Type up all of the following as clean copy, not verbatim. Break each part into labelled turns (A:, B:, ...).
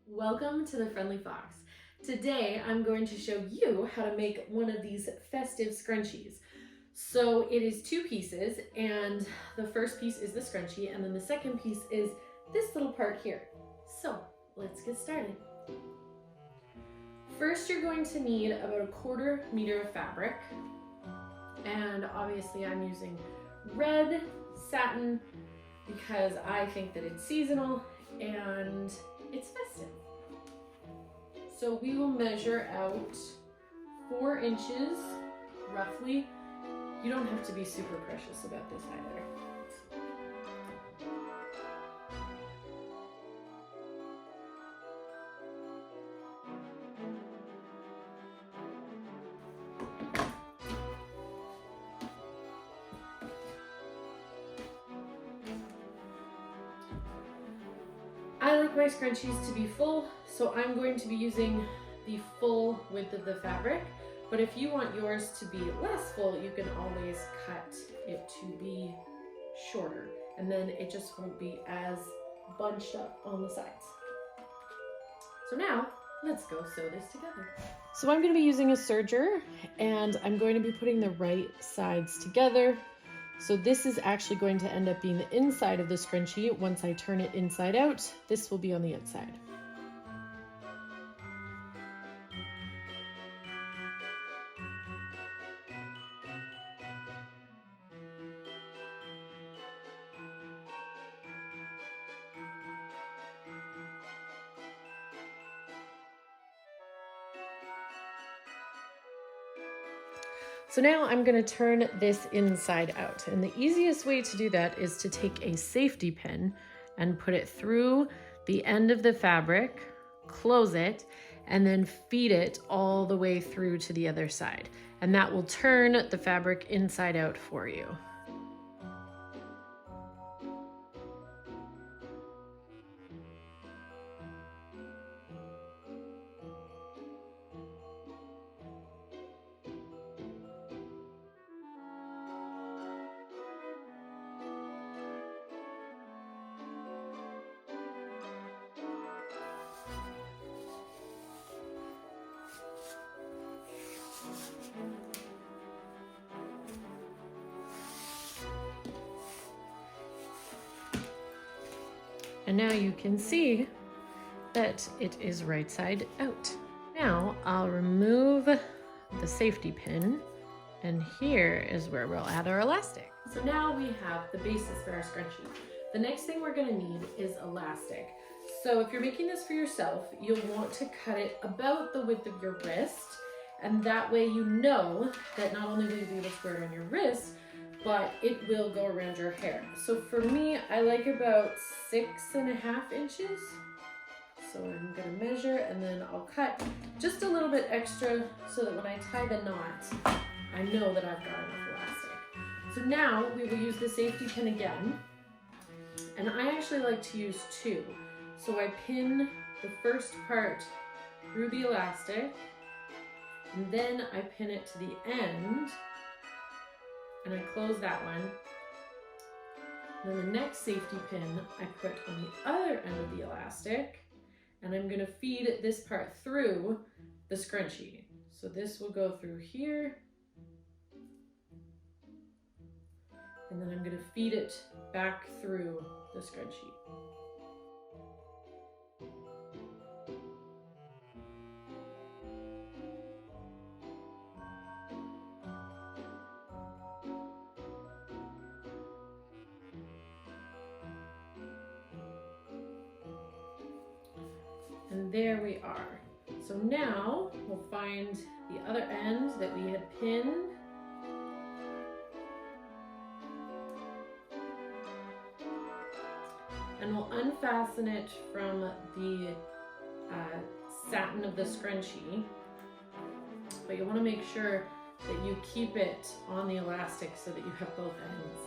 A: Welcome to the Friendly Fox. Today I'm going to show you how to make one of these festive scrunchies. So it is two pieces, and the first piece is the scrunchie, and then the second piece is this little part here. So let's get started. First, you're going to need about a 1/4 meter of fabric, and obviously I'm using red satin because I think that it's seasonal and it's festive. So we will measure out 4 inches roughly. You don't have to be super precious about this either. I like my scrunchies to be full, so I'm going to be using the full width of the fabric. But if you want yours to be less full, you can always cut it to be shorter, and then it just won't be as bunched up on the sides. So now, let's go sew this together. So I'm going to be using a serger, and I'm going to be putting the right sides together. So this is actually going to end up being the inside of the scrunchie. Once I turn it inside out, this will be on the outside. So now I'm going to turn this inside out, and the easiest way to do that is to take a safety pin and put it through the end of the fabric, close it, and then feed it all the way through to the other side. And that will turn the fabric inside out for you. And now you can see that it is right side out. Now I'll remove the safety pin, and here is where we'll add our elastic. So now we have the basis for our scrunchie. The next thing we're gonna need is elastic. So if you're making this for yourself, you'll want to cut it about the width of your wrist, and that way you know that not only will you be able to wear it on your wrist, but it will go around your hair. So for me, I like about 6.5 inches. So I'm gonna measure, and then I'll cut just a little bit extra so that when I tie the knot, I know that I've got enough elastic. So now we will use the safety pin again. And I actually like to use 2. So I pin the first part through the elastic, and then I pin it to the end, and I close that one. Then the next safety pin I put on the other end of the elastic, and I'm gonna feed this part through the scrunchie. So this will go through here, and then I'm gonna feed it back through the scrunchie. And there we are. So now we'll find the other end that we had pinned. And we'll unfasten it from the satin of the scrunchie. But you want to make sure that you keep it on the elastic so that you have both ends.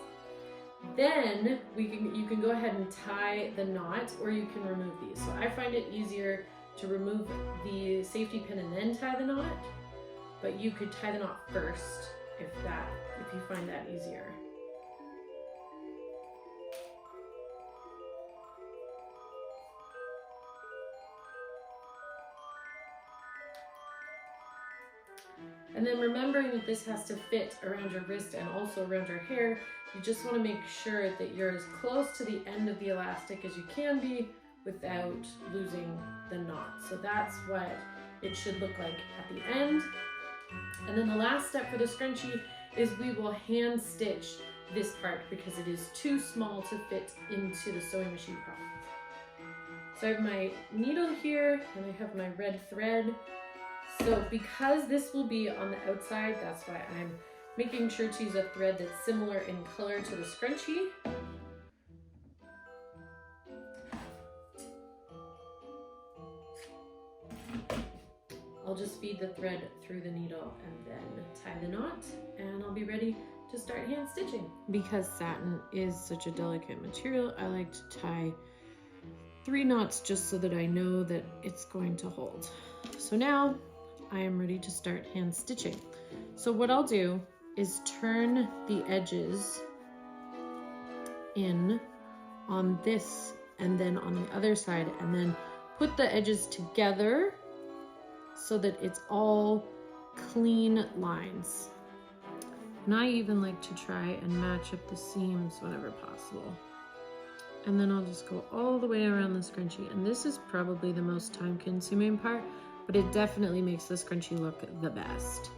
A: Then you can go ahead and tie the knot, or you can remove these. So I find it easier to remove the safety pin and then tie the knot, but you could tie the knot first if you find that easier. And then remembering that this has to fit around your wrist and also around your hair, you just want to make sure that you're as close to the end of the elastic as you can be without losing the knot. So that's what it should look like at the end. And then the last step for the scrunchie is we will hand stitch this part because it is too small to fit into the sewing machine product. So I have my needle here and I have my red thread. So because this will be on the outside, that's why I'm making sure to use a thread that's similar in color to the scrunchie. I'll just feed the thread through the needle and then tie the knot, and I'll be ready to start hand stitching. Because satin is such a delicate material, I like to tie 3 knots just so that I know that it's going to hold. So now I am ready to start hand stitching. So what I'll do is turn the edges in on this and then on the other side, and then put the edges together so that it's all clean lines. And I even like to try and match up the seams whenever possible. And then I'll just go all the way around the scrunchie. And this is probably the most time-consuming part, but it definitely makes the scrunchie look the best.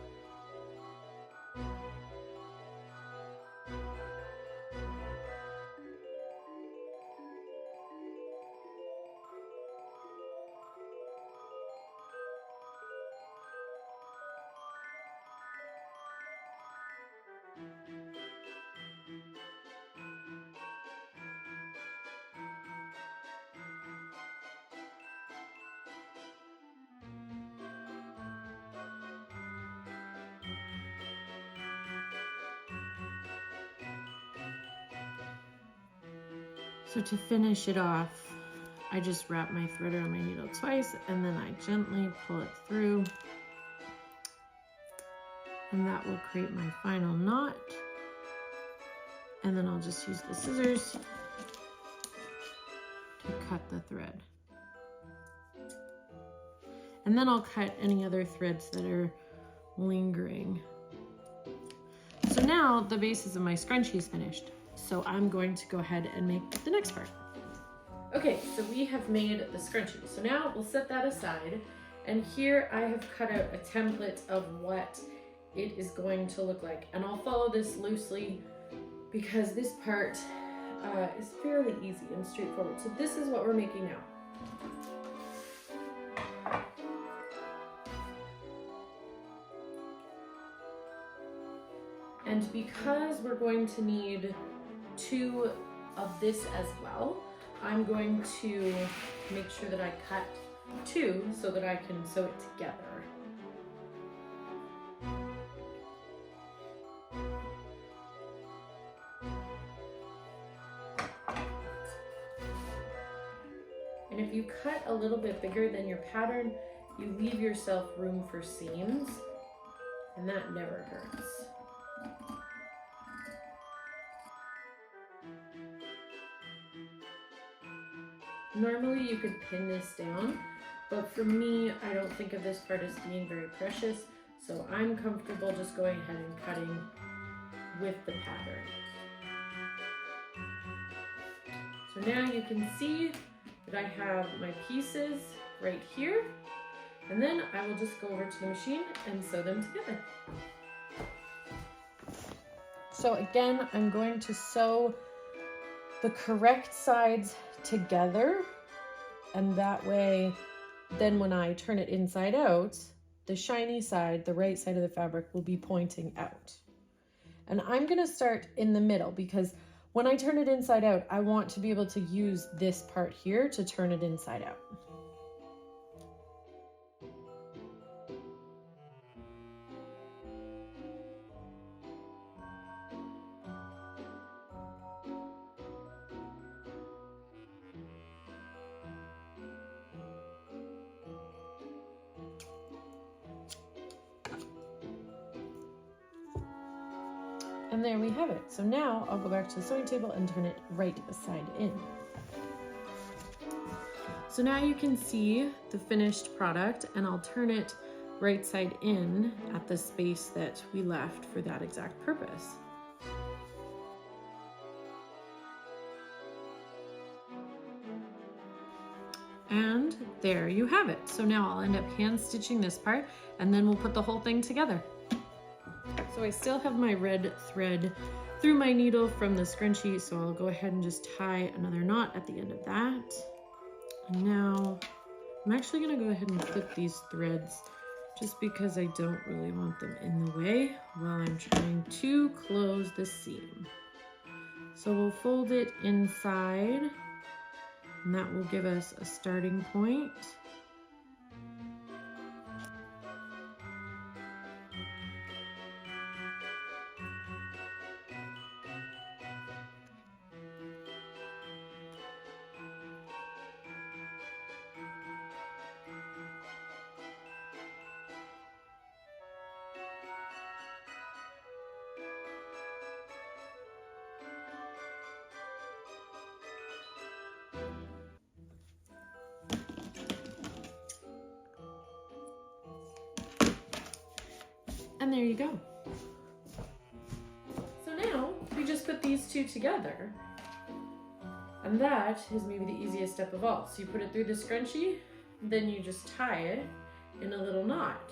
A: So to finish it off, I just wrap my thread around my needle twice and then I gently pull it through, and that will create my final knot. And then I'll just use the scissors to cut the thread. And then I'll cut any other threads that are lingering. So now the bases of my scrunchie is finished. So I'm going to go ahead and make the next part. Okay, so we have made the scrunchie. So now we'll set that aside. And here I have cut out a template of what it is going to look like. And I'll follow this loosely because this part is fairly easy and straightforward. So this is what we're making now. And because we're going to need 2 of this as well, I'm going to make sure that I cut 2 so that I can sew it together. And if you cut a little bit bigger than your pattern, you leave yourself room for seams, and that never hurts. Normally you could pin this down, but for me, I don't think of this part as being very precious, so I'm comfortable just going ahead and cutting with the pattern. So now you can see that I have my pieces right here, and then I will just go over to the machine and sew them together. So again, I'm going to sew the correct sides together, and that way then when I turn it inside out, the shiny side, the right side of the fabric, will be pointing out. And I'm going to start in the middle because when I turn it inside out, I want to be able to use this part here to turn it inside out. And there we have it. So now I'll go back to the sewing table and turn it right side in. So now you can see the finished product, and I'll turn it right side in at the space that we left for that exact purpose. And there you have it. So now I'll end up hand stitching this part and then we'll put the whole thing together. So I still have my red thread through my needle from the scrunchie, so I'll go ahead and just tie another knot at the end of that. And now I'm actually gonna go ahead and clip these threads just because I don't really want them in the way while I'm trying to close the seam. So we'll fold it inside, and that will give us a starting point. And there you go. So now we just put these two together. And that is maybe the easiest step of all. So you put it through the scrunchie, then you just tie it in a little knot.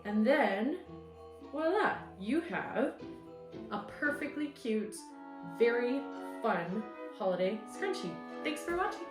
A: And then, voila, you have a perfectly cute, very fun holiday scrunchie. Thanks for watching.